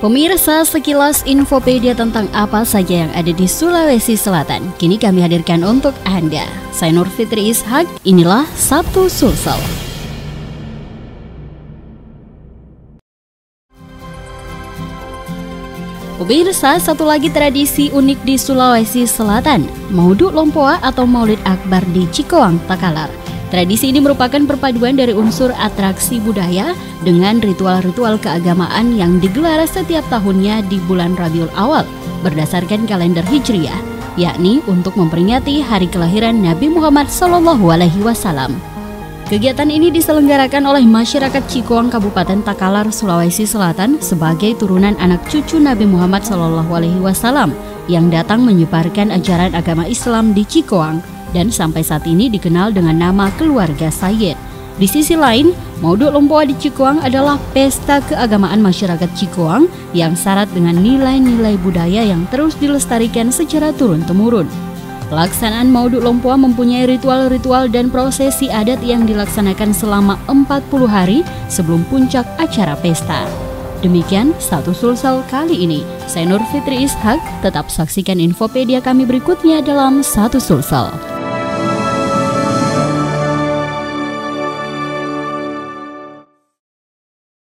Pemirsa, sekilas infopedia tentang apa saja yang ada di Sulawesi Selatan kini kami hadirkan untuk Anda. Saya Nur Fitri Ishak, inilah Satu Sulsel. Pemirsa, satu lagi tradisi unik di Sulawesi Selatan, Mauduk Lompoa atau Maulid Akbar di Cikoang, Takalar. Tradisi ini merupakan perpaduan dari unsur atraksi budaya dengan ritual-ritual keagamaan yang digelar setiap tahunnya di bulan Rabiul Awal berdasarkan kalender Hijriah, yakni untuk memperingati hari kelahiran Nabi Muhammad SAW. Kegiatan ini diselenggarakan oleh masyarakat Cikoang, Kabupaten Takalar, Sulawesi Selatan sebagai turunan anak cucu Nabi Muhammad SAW yang datang menyebarkan ajaran agama Islam di Cikoang dan sampai saat ini dikenal dengan nama keluarga Sayyid. Di sisi lain, Mauduk Lompoa di Cikoang adalah pesta keagamaan masyarakat Cikoang yang syarat dengan nilai-nilai budaya yang terus dilestarikan secara turun-temurun. Pelaksanaan Mauduk Lompoa mempunyai ritual-ritual dan prosesi adat yang dilaksanakan selama 40 hari sebelum puncak acara pesta. Demikian Satu Sulsel kali ini. Saya Nur Fitri Ishak, tetap saksikan infopedia kami berikutnya dalam Satu Sulsel.